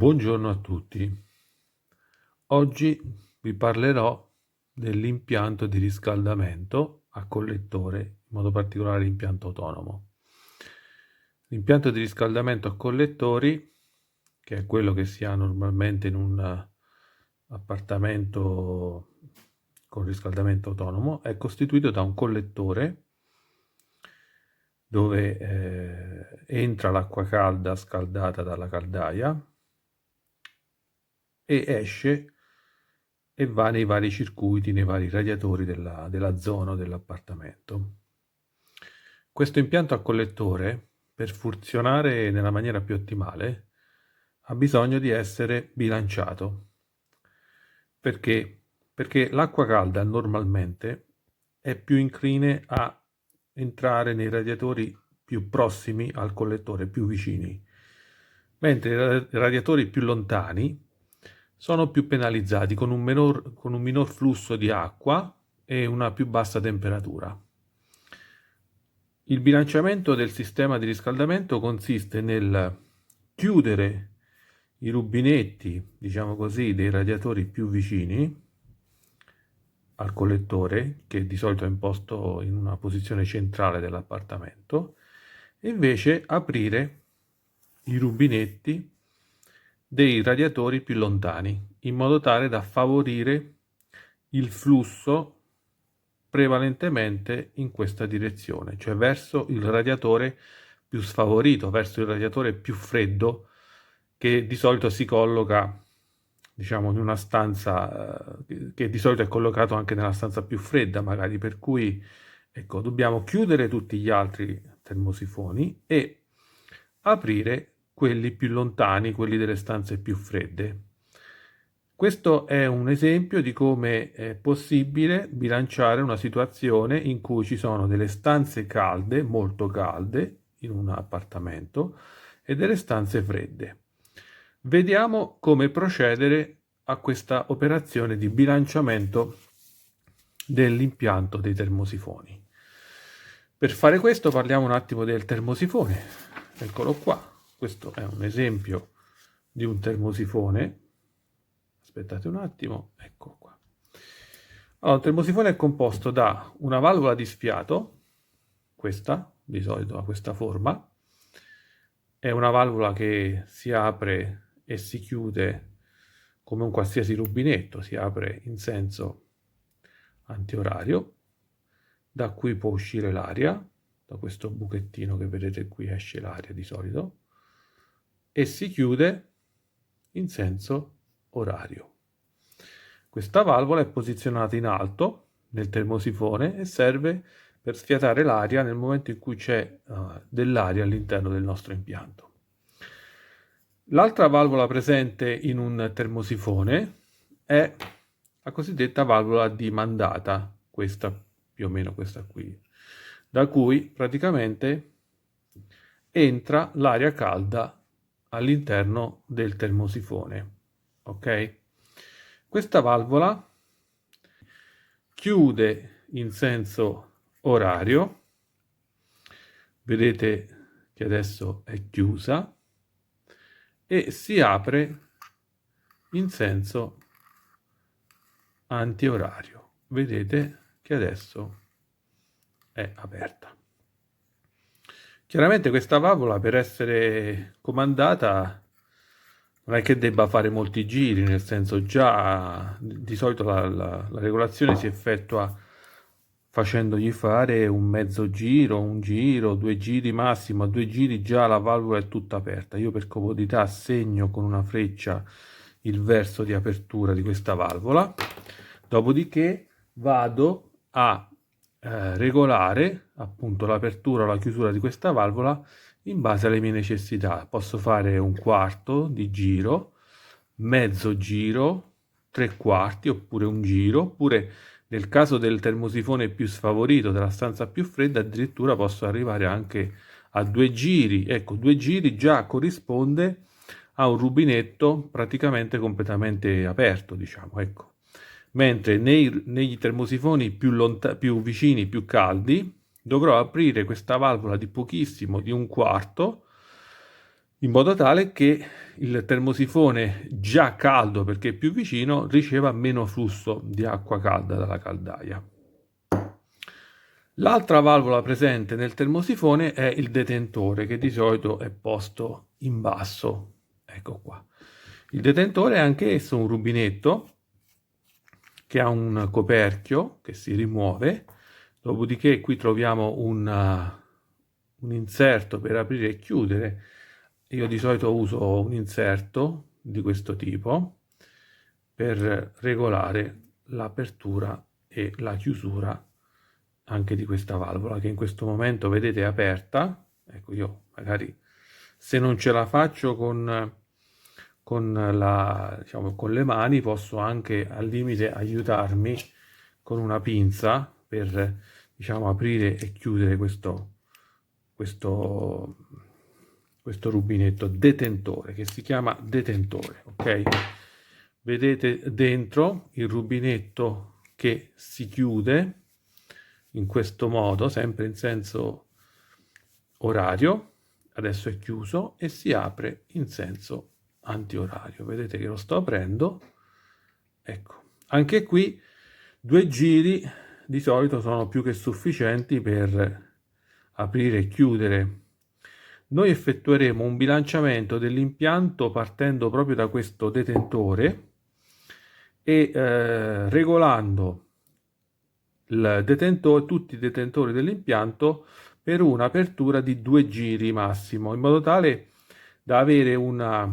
Buongiorno a tutti. Oggi vi parlerò dell'impianto di riscaldamento a collettore, in modo particolare l'impianto autonomo. L'impianto di riscaldamento a collettori, che è quello che si ha normalmente in un appartamento con riscaldamento autonomo, è costituito da un collettore dove entra l'acqua calda scaldata dalla caldaia e esce e va nei vari circuiti, nei vari radiatori della zona dell'appartamento. Questo impianto a collettore, per funzionare nella maniera più ottimale, ha bisogno di essere bilanciato. Perché? Perché l'acqua calda normalmente è più incline a entrare nei radiatori più prossimi al collettore, più vicini, mentre i radiatori più lontani sono più penalizzati con un minor flusso di acqua e una più bassa temperatura. Il bilanciamento del sistema di riscaldamento consiste nel chiudere i rubinetti, diciamo così, dei radiatori più vicini al collettore, che di solito è imposto in una posizione centrale dell'appartamento, e invece aprire i rubinetti dei radiatori più lontani, in modo tale da favorire il flusso prevalentemente in questa direzione, cioè verso il radiatore più sfavorito, verso il radiatore più freddo, che di solito si colloca, diciamo, in una stanza che di solito è collocato anche nella stanza più fredda, magari, per cui ecco, dobbiamo chiudere tutti gli altri termosifoni e aprire quelli più lontani, quelli delle stanze più fredde. Questo è un esempio di come è possibile bilanciare una situazione in cui ci sono delle stanze calde, molto calde, in un appartamento, e delle stanze fredde. Vediamo come procedere a questa operazione di bilanciamento dell'impianto dei termosifoni. Per fare questo parliamo un attimo del termosifone. Eccolo qua. Questo è un esempio di un termosifone. Aspettate un attimo, ecco qua. Allora, il termosifone è composto da una valvola di sfiato, questa di solito ha questa forma, è una valvola che si apre e si chiude come un qualsiasi rubinetto, si apre in senso antiorario, da cui può uscire l'aria, da questo buchettino che vedete qui esce l'aria di solito, e si chiude in senso orario. Questa valvola è posizionata in alto nel termosifone e serve per sfiatare l'aria nel momento in cui c'è dell'aria all'interno del nostro impianto. L'altra valvola presente in un termosifone è la cosiddetta valvola di mandata, questa più o meno questa qui, da cui praticamente entra l'aria calda all'interno del termosifone. Ok? Questa valvola chiude in senso orario, vedete che adesso è chiusa, e si apre in senso antiorario, vedete che adesso è aperta. Chiaramente questa valvola, per essere comandata, non è che debba fare molti giri, nel senso, già di solito la regolazione si effettua facendogli fare un mezzo giro, un giro, 2 giri massimo. A 2 giri già la valvola è tutta aperta. Io per comodità segno con una freccia il verso di apertura di questa valvola, dopodiché vado a regolare appunto l'apertura o la chiusura di questa valvola in base alle mie necessità. Posso fare un quarto di giro, mezzo giro, 3 quarti, oppure un giro, oppure nel caso del termosifone più sfavorito, della stanza più fredda, addirittura posso arrivare anche a 2 giri. Ecco, 2 giri già corrisponde a un rubinetto praticamente completamente aperto, diciamo, ecco. Mentre negli termosifoni più vicini, più caldi, dovrò aprire questa valvola di pochissimo, di un quarto, in modo tale che il termosifone già caldo, perché è più vicino, riceva meno flusso di acqua calda dalla caldaia. L'altra valvola presente nel termosifone è il detentore, che di solito è posto in basso. Ecco qua. Il detentore è anche esso un rubinetto che ha un coperchio che si rimuove, dopodiché qui troviamo un inserto per aprire e chiudere. Io di solito uso un inserto di questo tipo per regolare l'apertura e la chiusura anche di questa valvola, che in questo momento vedete è aperta. Ecco, io magari se non ce la faccio diciamo, con le mani, posso anche al limite aiutarmi con una pinza per, diciamo, aprire e chiudere questo, questo rubinetto detentore, che si chiama detentore, ok? Vedete dentro il rubinetto che si chiude in questo modo, sempre in senso orario. Adesso è chiuso e si apre in senso antiorario. Vedete che lo sto aprendo. Ecco, anche qui 2 giri di solito sono più che sufficienti per aprire e chiudere. Noi effettueremo un bilanciamento dell'impianto partendo proprio da questo detentore e regolando tutti i detentori dell'impianto per un'apertura di 2 giri massimo, in modo tale da avere una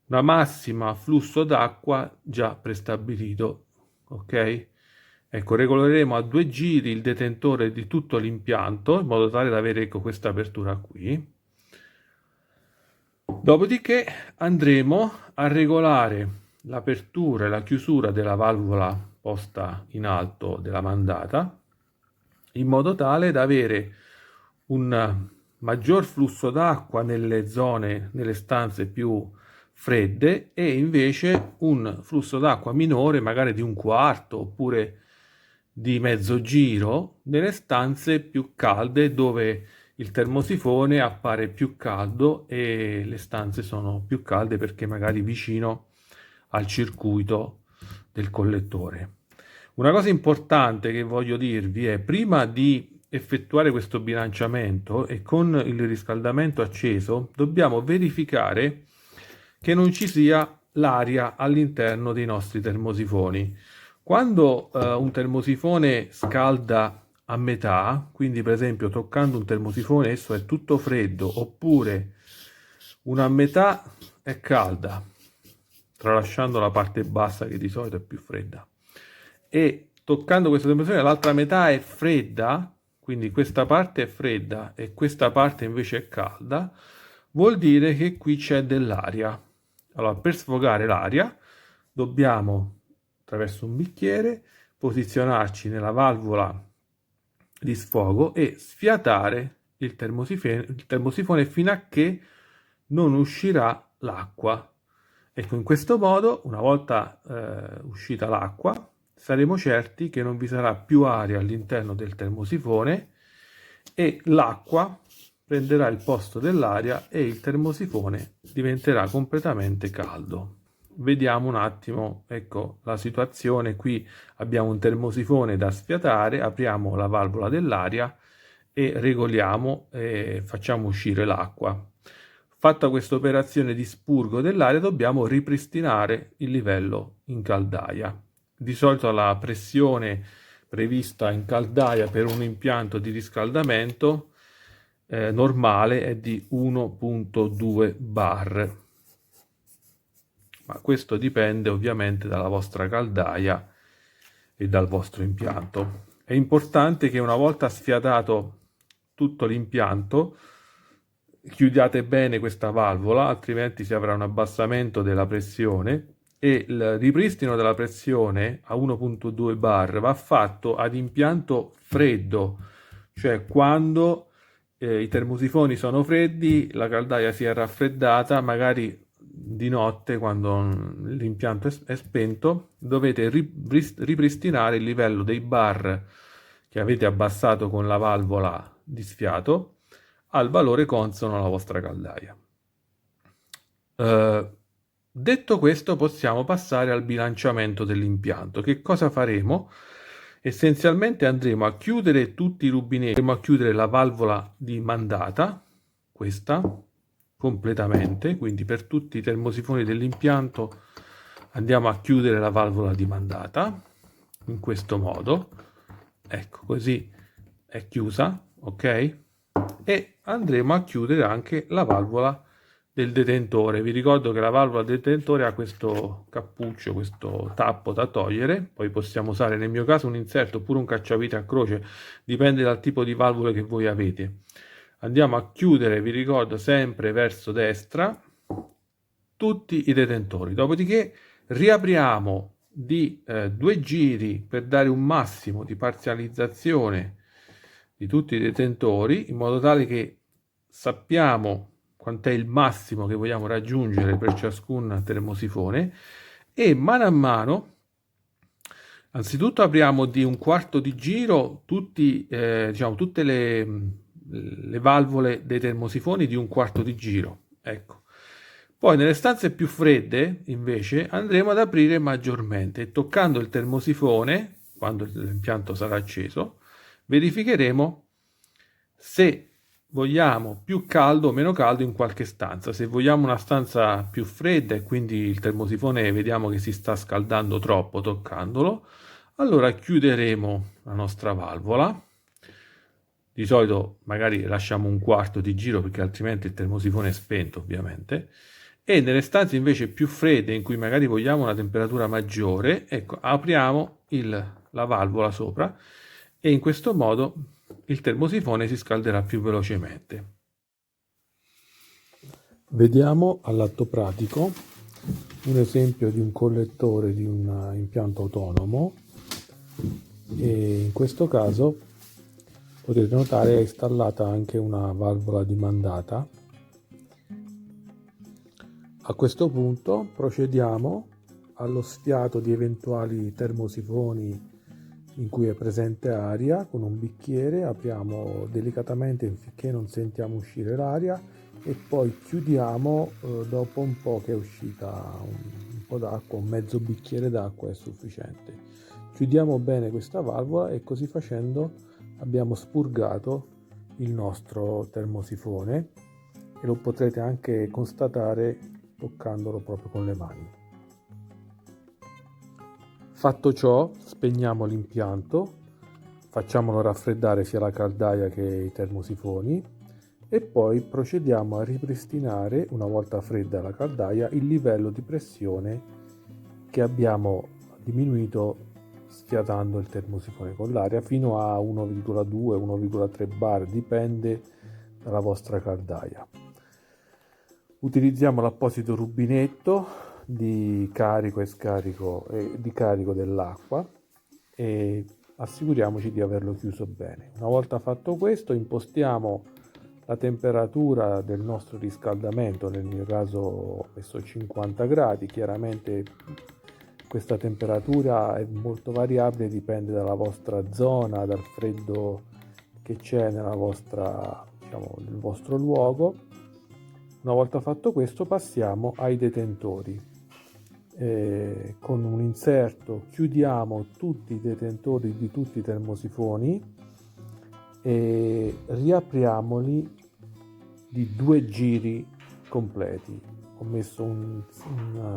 massima flusso d'acqua già prestabilito. Ok? Ecco, regoleremo a 2 giri il detentore di tutto l'impianto, in modo tale da avere, ecco, questa apertura qui. Dopodiché andremo a regolare l'apertura e la chiusura della valvola posta in alto della mandata, in modo tale da avere un maggior flusso d'acqua nelle zone, nelle stanze più fredde, e invece un flusso d'acqua minore, magari di un quarto oppure di mezzo giro, nelle stanze più calde dove il termosifone appare più caldo e le stanze sono più calde perché magari vicino al circuito del collettore. Una cosa importante che voglio dirvi è, prima di effettuare questo bilanciamento e con il riscaldamento acceso, dobbiamo verificare che non ci sia l'aria all'interno dei nostri termosifoni. Quando un termosifone scalda a metà, quindi per esempio toccando un termosifone esso è tutto freddo, oppure una a metà è calda, tralasciando la parte bassa che di solito è più fredda, e toccando questo termosifone l'altra metà è fredda, quindi questa parte è fredda e questa parte invece è calda, vuol dire che qui c'è dell'aria. Allora, per sfogare l'aria dobbiamo, attraverso un bicchiere, posizionarci nella valvola di sfogo e sfiatare il termosifone fino a che non uscirà l'acqua. Ecco, in questo modo, una volta uscita l'acqua, saremo certi che non vi sarà più aria all'interno del termosifone e l'acqua prenderà il posto dell'aria e il termosifone diventerà completamente caldo. Vediamo un attimo, ecco, la situazione. Qui abbiamo un termosifone da sfiatare, apriamo la valvola dell'aria e regoliamo e facciamo uscire l'acqua. Fatta questa operazione di spurgo dell'aria, dobbiamo ripristinare il livello in caldaia. Di solito la pressione prevista in caldaia per un impianto di riscaldamento normale è di 1.2 bar, ma questo dipende ovviamente dalla vostra caldaia e dal vostro impianto. È importante che una volta sfiatato tutto l'impianto chiudiate bene questa valvola, altrimenti si avrà un abbassamento della pressione, e il ripristino della pressione a 1.2 bar va fatto ad impianto freddo, cioè quando i termosifoni sono freddi, la caldaia si è raffreddata, magari di notte quando l'impianto è spento, dovete ripristinare il livello dei bar che avete abbassato con la valvola di sfiato al valore consono alla vostra caldaia. Detto questo, possiamo passare al bilanciamento dell'impianto. Che cosa faremo? Essenzialmente andremo a chiudere tutti i rubinetti, andremo a chiudere la valvola di mandata, questa, completamente, quindi per tutti i termosifoni dell'impianto andiamo a chiudere la valvola di mandata, in questo modo, ecco, così è chiusa, ok? E andremo a chiudere anche la valvola del detentore. Vi ricordo che la valvola del detentore ha questo cappuccio, questo tappo da togliere. Poi possiamo usare nel mio caso un inserto oppure un cacciavite a croce, dipende dal tipo di valvole che voi avete. Andiamo a chiudere, vi ricordo, sempre verso destra tutti i detentori. Dopodiché riapriamo di 2 giri per dare un massimo di parzializzazione di tutti i detentori, in modo tale che sappiamo quant'è il massimo che vogliamo raggiungere per ciascun termosifone, e mano a mano, anzitutto apriamo di un quarto di giro diciamo, tutte le valvole dei termosifoni di un quarto di giro. Ecco. Poi nelle stanze più fredde, invece, andremo ad aprire maggiormente e toccando il termosifone, quando l'impianto sarà acceso, verificheremo se vogliamo più caldo o meno caldo in qualche stanza. Se vogliamo una stanza più fredda e quindi il termosifone vediamo che si sta scaldando troppo toccandolo, allora chiuderemo la nostra valvola. Di solito magari lasciamo un quarto di giro perché altrimenti il termosifone è spento, ovviamente. E nelle stanze invece più fredde, in cui magari vogliamo una temperatura maggiore, ecco, apriamo la valvola sopra e in questo modo il termosifone si scalderà più velocemente. Vediamo all'atto pratico un esempio di un collettore di un impianto autonomo, e in questo caso potete notare è installata anche una valvola di mandata. A questo punto procediamo allo sfiato di eventuali termosifoni in cui è presente aria. Con un bicchiere apriamo delicatamente finché non sentiamo uscire l'aria e poi chiudiamo dopo un po' che è uscita un po' d'acqua, un mezzo bicchiere d'acqua è sufficiente. Chiudiamo bene questa valvola e così facendo abbiamo spurgato il nostro termosifone e lo potrete anche constatare toccandolo proprio con le mani. Fatto ciò, spegniamo l'impianto, facciamolo raffreddare sia la caldaia che i termosifoni e poi procediamo a ripristinare, una volta fredda la caldaia, il livello di pressione che abbiamo diminuito sfiatando il termosifone con l'aria fino a 1,2-1,3 bar, dipende dalla vostra caldaia. Utilizziamo l'apposito rubinetto di carico e scarico di carico dell'acqua e assicuriamoci di averlo chiuso bene. Una volta fatto questo, impostiamo la temperatura del nostro riscaldamento, nel mio caso ho messo 50 gradi, chiaramente questa temperatura è molto variabile, dipende dalla vostra zona, dal freddo che c'è nella vostra, diciamo, nel vostro luogo. Una volta fatto questo passiamo ai detentori. Con un inserto chiudiamo tutti i detentori di tutti i termosifoni e riapriamoli di 2 giri completi. Ho messo un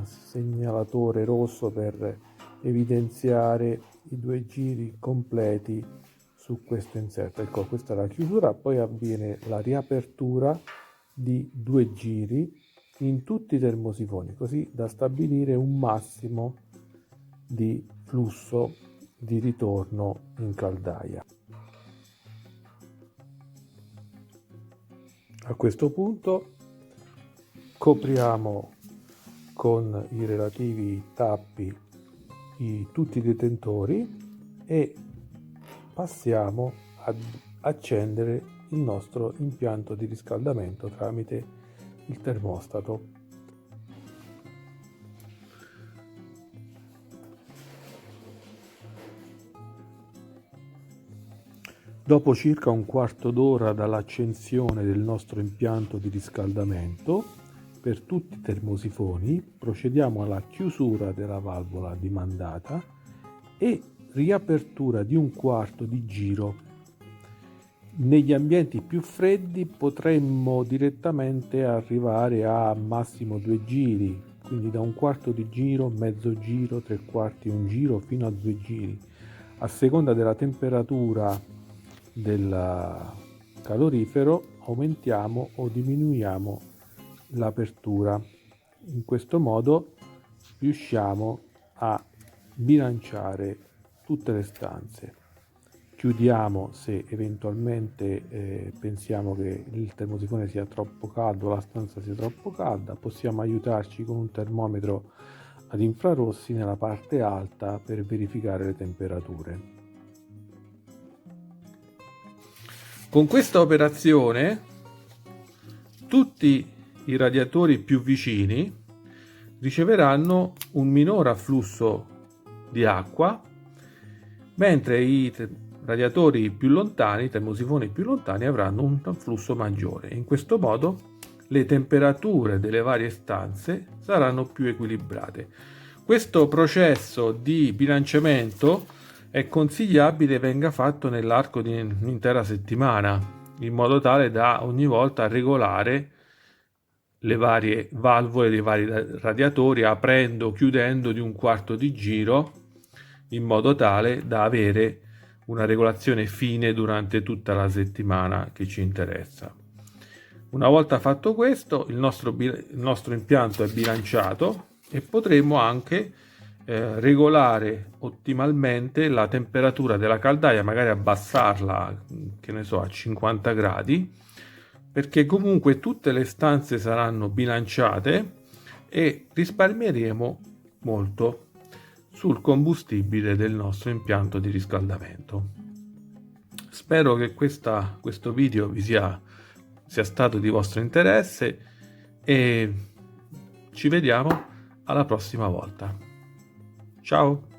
segnalatore rosso per evidenziare i 2 giri completi su questo inserto. Ecco, questa è la chiusura, poi avviene la riapertura di 2 giri in tutti i termosifoni, così da stabilire un massimo di flusso di ritorno in caldaia. A questo punto copriamo con i relativi tappi tutti i detentori e passiamo ad accendere il nostro impianto di riscaldamento tramite il termostato. Dopo circa un quarto d'ora dall'accensione del nostro impianto di riscaldamento, per tutti i termosifoni procediamo alla chiusura della valvola dimandata e riapertura di un quarto di giro. Negli ambienti più freddi potremmo direttamente arrivare a massimo 2 giri, quindi da un quarto di giro, mezzo giro, 3/4, un giro fino a 2 giri. A seconda della temperatura del calorifero aumentiamo o diminuiamo l'apertura. In questo modo riusciamo a bilanciare tutte le stanze. Chiudiamo se eventualmente pensiamo che il termosifone sia troppo caldo, la stanza sia troppo calda. Possiamo aiutarci con un termometro ad infrarossi nella parte alta per verificare le temperature. Con questa operazione tutti i radiatori più vicini riceveranno un minor afflusso di acqua, mentre i radiatori più lontani, i termosifoni più lontani, avranno un afflusso maggiore. In questo modo le temperature delle varie stanze saranno più equilibrate. Questo processo di bilanciamento è consigliabile venga fatto nell'arco di un'intera settimana, in modo tale da ogni volta regolare le varie valvole dei vari radiatori, aprendo, chiudendo di un quarto di giro, in modo tale da avere una regolazione fine durante tutta la settimana che ci interessa. Una volta fatto questo, il nostro impianto è bilanciato e potremo anche regolare ottimalmente la temperatura della caldaia, magari abbassarla, che ne so, a 50 gradi, perché comunque tutte le stanze saranno bilanciate e risparmieremo molto sul combustibile del nostro impianto di riscaldamento. Spero che questo video vi sia stato di vostro interesse e ci vediamo alla prossima volta. Ciao!